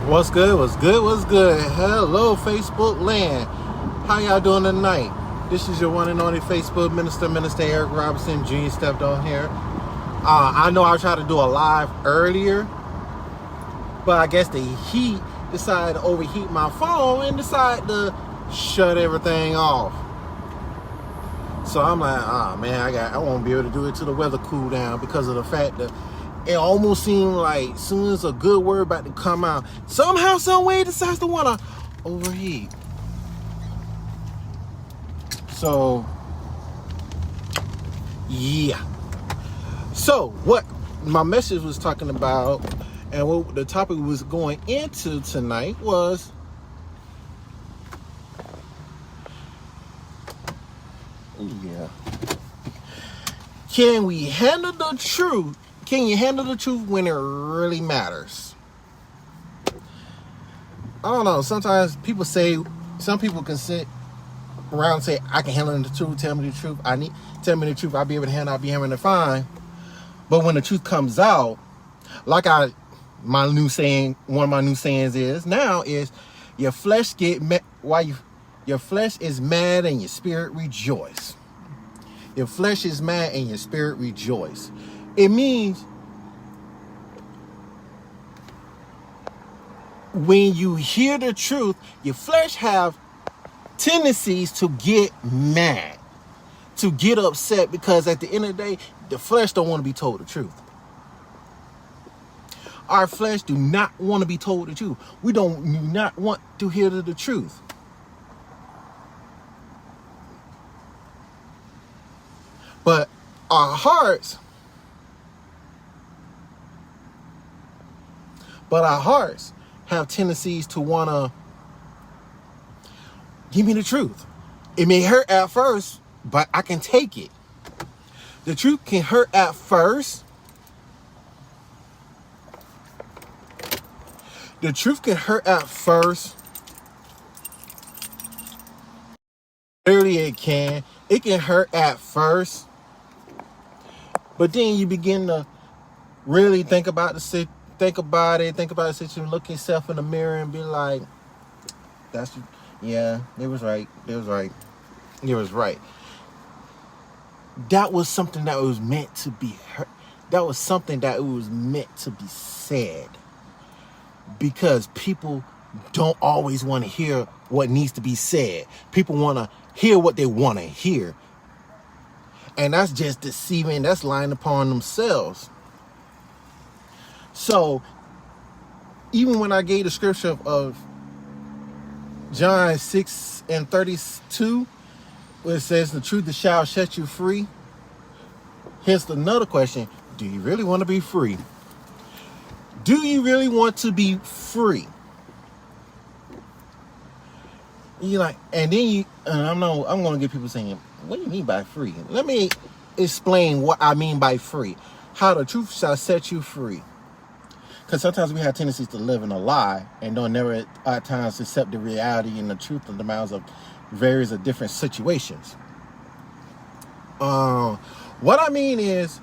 What's good? What's good? What's good? Hello, Facebook land. How y'all doing tonight? This is your one and only Facebook Minister Eric Robinson Jr. stepped on here. I know I tried to do a live earlier, but I guess the heat decided to overheat my phone and decided to shut everything off. So I'm like, man, I won't be able to do it till the weather cool down because of the fact that it almost seemed like as soon as a good word about to come out, somehow, some way it decides to want to overheat. So, yeah. So, what my message was talking about and what the topic was going into tonight was can we handle the truth? Can you handle the truth when it really matters? I don't know. Sometimes some people can sit around and say, I can handle the truth, tell me the truth. Tell me the truth, I'll be able to handle, I'll be able to find. But when the truth comes out, like one of my new sayings is your flesh your flesh is mad and your spirit rejoice. Your flesh is mad and your spirit rejoice. It means when you hear the truth, your flesh have tendencies to get mad, to get upset, because at the end of the day, the flesh don't want to be told the truth. Our flesh do not want to be told the truth. We do not want to hear the truth. But our hearts have tendencies to want to give me the truth. It may hurt at first, but I can take it. The truth can hurt at first. The truth can hurt at first. Clearly it can. It can hurt at first. But then you begin to really think about the situation, look yourself in the mirror and be like, it was right. That was something that was meant to be heard. That was something that was meant to be said. Because people don't always want to hear what needs to be said. People want to hear what they want to hear. And that's just deceiving. That's lying upon themselves. So, even when I gave the scripture of John 6:32, where it says, the truth shall set you free. Here's another question. Do you really want to be free? Do you really want to be free? You like, and then I'm going to get people saying, what do you mean by free? Let me explain what I mean by free. How the truth shall set you free. Because sometimes we have tendencies to live in a lie and don't never at times accept the reality and the truth of the mouths of various of different situations. What I mean is,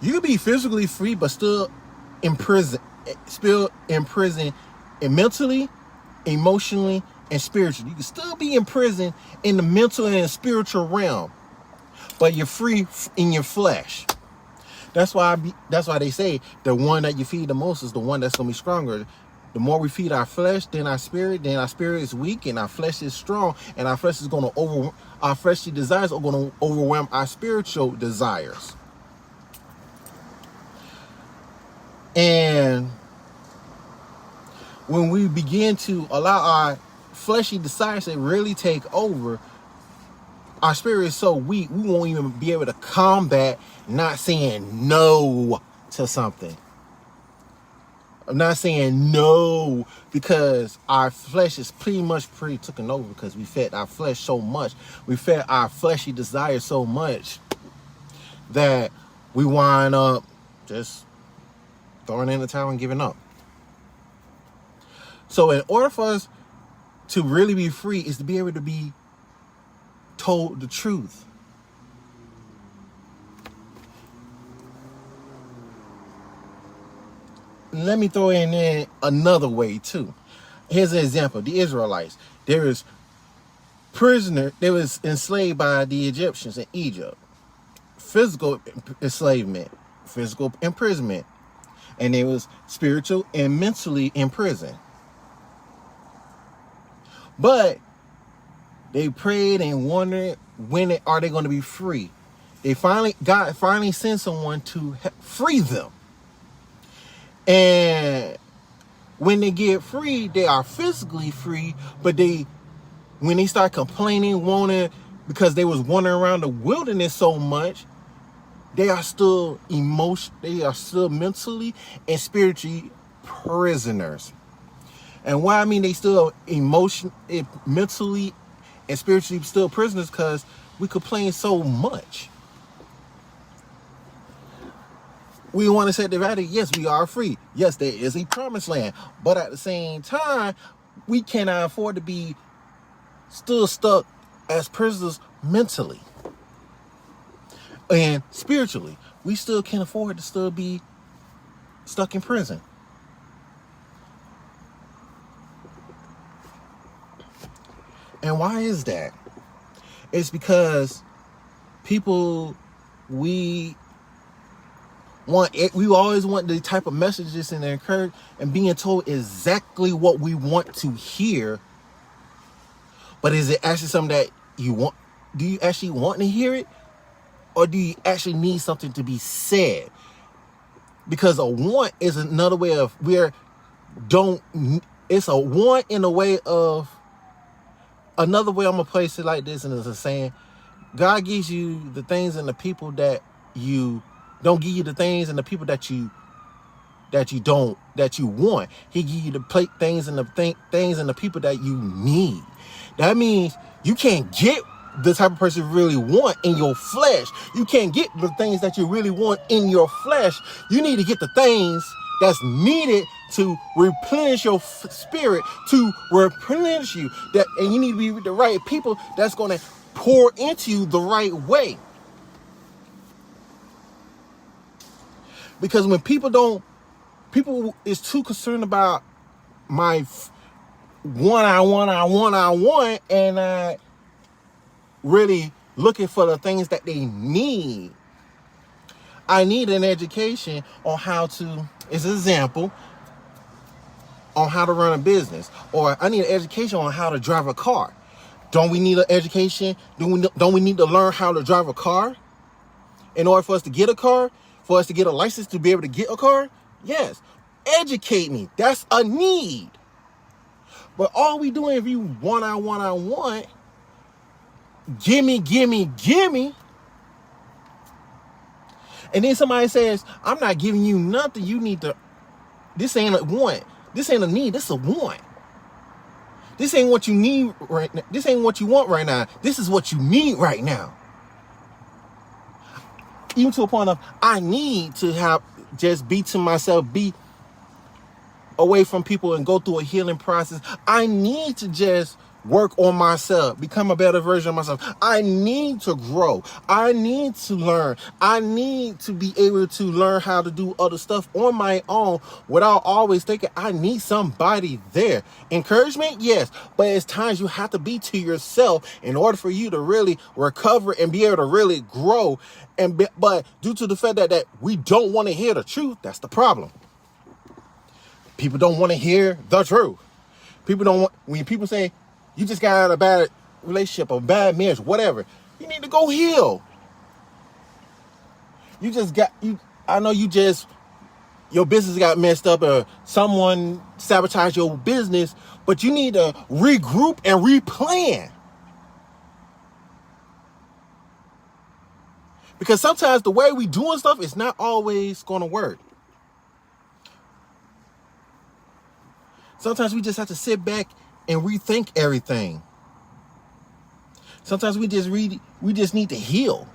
you can be physically free but still in prison and mentally, emotionally, and spiritually. You can still be in prison in the mental and spiritual realm, but you're free in your flesh. That's why they say the one that you feed the most is the one that's gonna be stronger. The more we feed our flesh, then our spirit is weak and our flesh is strong, and our fleshly desires are gonna overwhelm our spiritual desires. And when we begin to allow our fleshy desires to really take over, our spirit is so weak, we won't even be able to combat not saying no to something. I'm not saying no because our flesh is pretty taken over, because we fed our flesh so much. We fed our fleshy desires so much that we wind up just throwing in the towel and giving up. So in order for us to really be free is to be able to be told the truth. Let me throw in another way too. Here's an example. The Israelites. They was enslaved by the Egyptians in Egypt. Physical enslavement, physical imprisonment. And they was spiritual and mentally in prison. But they prayed and wondered, when are they going to be free? God finally sent someone to free them. And when they get free, they are physically free, but when they start complaining, because they was wandering around the wilderness so much, they are still mentally and spiritually prisoners. And why I mean they still mentally and spiritually still prisoners, because we complain so much. We want to set the value. Yes, we are free. Yes, there is a promised land. But at the same time, we cannot afford to be still stuck as prisoners mentally and spiritually. We still can't afford to still be stuck in prison. And why is that? It's because we always want the type of messages and encourage and being told exactly what we want to hear. But is it actually something that you want? Do you actually want to hear it? Or do you actually need something to be said? Because a want is another way of it's a want in a way of, another way I'm going to place it like this, and it's a saying, God gives you the things and the people that you don't give you the things and the people that you want. He give you the things and the people that you need. That means you can't get the type of person you really want in your flesh. You can't get the things that you really want in your flesh. You need to get the things that's needed to replenish your spirit, to replenish you. And you need to be with the right people that's going to pour into you the right way. Because when people is too concerned about my I want, and not really looking for the things that they need. I need an education on how to, as an example, on how to run a business, or I need an education on how to drive a car. Don't we need an education? Don't we need to learn how to drive a car in order for us to get a car, for us to get a license to be able to get a car? Yes. Educate me. That's a need. But all we doing, if you want, gimme. And then somebody says, I'm not giving you nothing. You need to, this ain't a want. This ain't a need. This is a want. This ain't what you need right now. This ain't what you want right now. This is what you need right now. Even to a point of, I need to be to myself, be away from people and go through a healing process. I need to just work on myself, become a better version of myself. I need to grow. I need to learn. I need to be able to learn how to do other stuff on my own without always thinking I need somebody there. Encouragement, yes, but it's times you have to be to yourself in order for you to really recover and be able to really grow. But due to the fact that we don't want to hear the truth, that's the problem. People don't want to hear the truth. When people say, you just got out of a bad relationship or bad marriage, whatever, you need to go heal. I know your business got messed up or someone sabotaged your business, but you need to regroup and replan. Because sometimes the way we doing stuff is not always going to work. Sometimes we just have to sit back and rethink everything. Sometimes we just need to heal.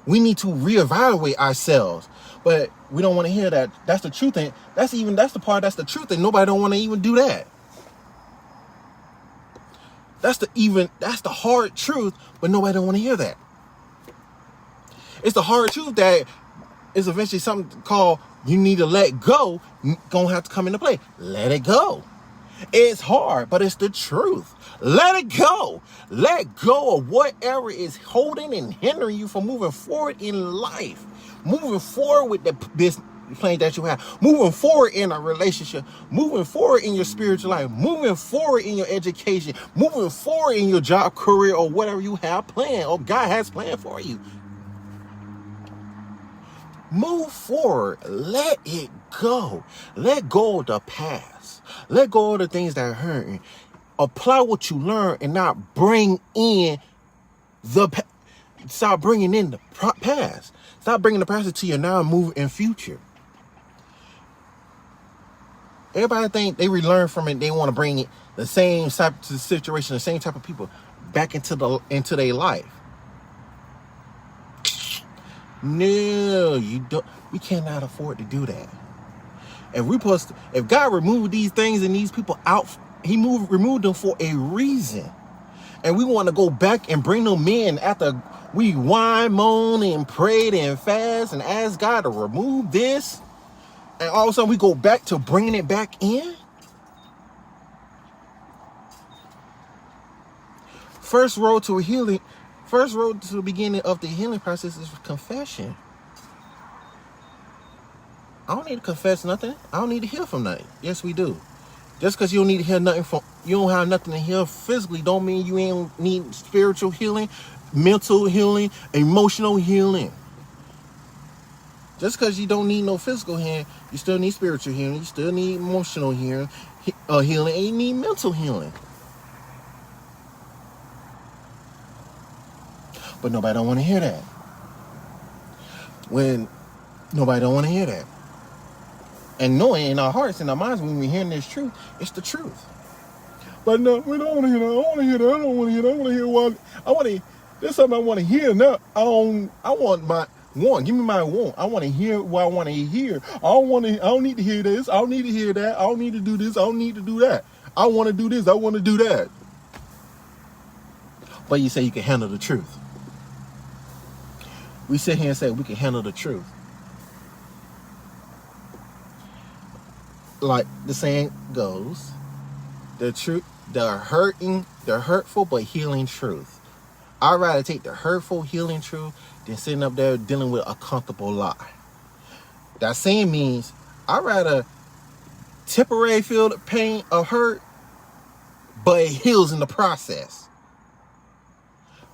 We need to reevaluate ourselves. But we don't want to hear that. That's the truth. And that's the truth. And nobody don't want to even do that. That's the hard truth, but nobody don't want to hear that. It's the hard truth that is eventually something called you need to let go, gonna have to come into play. Let it go. It's hard, but it's the truth. Let it go. Let go of whatever is holding and hindering you from moving forward in life. Moving forward with the business plan that you have. Moving forward in a relationship. Moving forward in your spiritual life. Moving forward in your education. Moving forward in your job, career, or whatever you have planned or God has planned for you. Move forward. Let it go. Let go of the past. Let go of the things that are hurting. Apply what you learn and not bring in the past. Stop bringing in the past. Stop bringing the past into your now and move in future. Everybody think they relearn from it. They want to bring it the same type of situation, the same type of people back into their life. No, you don't. We cannot afford to do that. If God removed these things and these people out, He removed them for a reason. And we want to go back and bring them in after we whine, moan, and prayed and fast and ask God to remove this. And all of a sudden we go back to bringing it back in. First road to the beginning of the healing process is confession. I don't need to confess nothing. I don't need to heal from nothing. Yes, we do. Just because you don't need to hear nothing from, you don't have nothing to heal physically, don't mean you ain't need spiritual healing, mental healing, emotional healing. Just because you don't need no physical healing, you still need spiritual healing. You still need emotional healing, and you need mental healing. But nobody don't want to hear that. When nobody don't want to hear that. And knowing in our hearts and our minds when we're hearing this truth, it's the truth. But no, we don't want to hear that. I don't want to hear that. I don't want to hear that. I want to hear what there's something I want to hear. No, I want my want. Give me my want. I want to hear what I want to hear. I don't need to hear this. I don't need to hear that. I don't need to do this. I don't need to do that. I want to do this. I want to do that. But you say you can handle the truth. We sit here and say we can handle the truth. Like the saying goes, the hurtful but healing truth. I'd rather take the hurtful healing truth than sitting up there dealing with a comfortable lie. That saying means I'd rather temporarily feel the pain of hurt, but it heals in the process.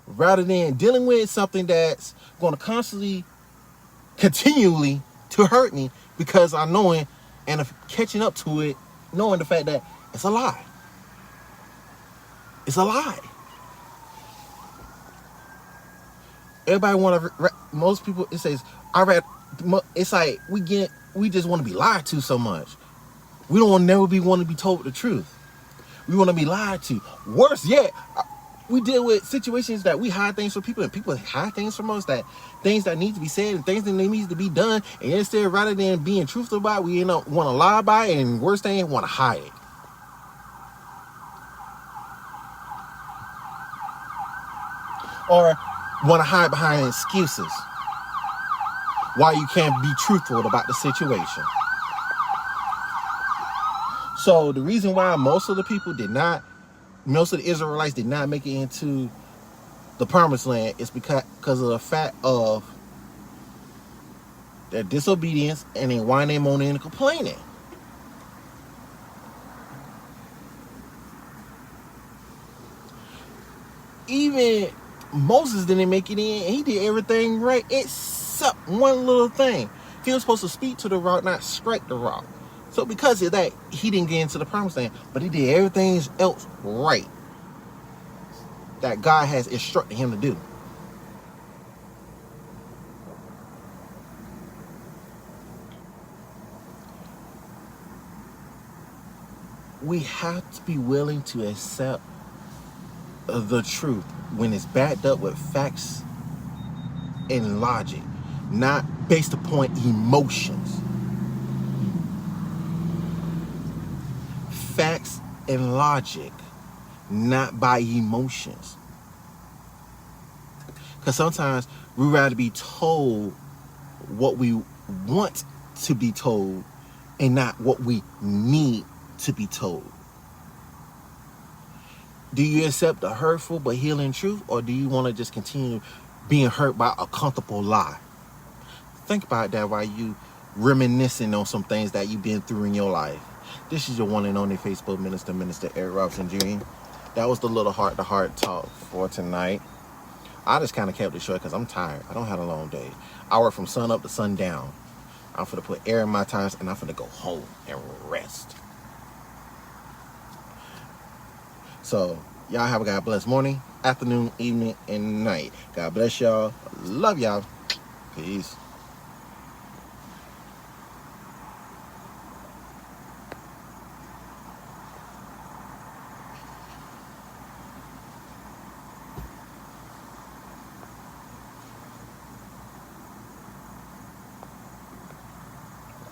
Rather than dealing with something that's going to continually to hurt me because I know it and catching up to it, knowing the fact that it's a lie. It's a lie. Everybody most people, it says, it's like we just want to be lied to so much. We don't want to be told the truth. We want to be lied to. Worse yet, we deal with situations that we hide things from people and people hide things from us, that things that need to be said and things that need to be done. And instead, rather than being truthful about it, we end up want to lie about it, and worst thing, want to hide it. Or want to hide behind excuses why you can't be truthful about the situation. So the reason why most of the Israelites did not make it into the promised land is because of the fact of their disobedience and their whining, moaning, and complaining. Even Moses didn't make it in, and he did everything right except one little thing. He was supposed to speak to the rock, not strike the rock. So because of that, he didn't get into the promised land, but he did everything else right that God has instructed him to do. We have to be willing to accept the truth when it's backed up with facts and logic, not based upon emotions. Facts and logic, not by emotions. Because sometimes we rather be told what we want to be told and not what we need to be told. Do you accept the hurtful but healing truth, or do you want to just continue being hurt by a comfortable lie? Think about that while you reminiscing on some things that you've been through in your life. This is your one and only Facebook minister, Minister Eric Robinson Jr. That was the little heart-to-heart talk for tonight. I just kind of kept it short because I'm tired. I don't have a long day. I work from sun up to sundown. I'm finna put air in my tires and I'm finna go home and rest. So, y'all have a God bless morning, afternoon, evening, and night. God bless y'all. Love y'all. Peace.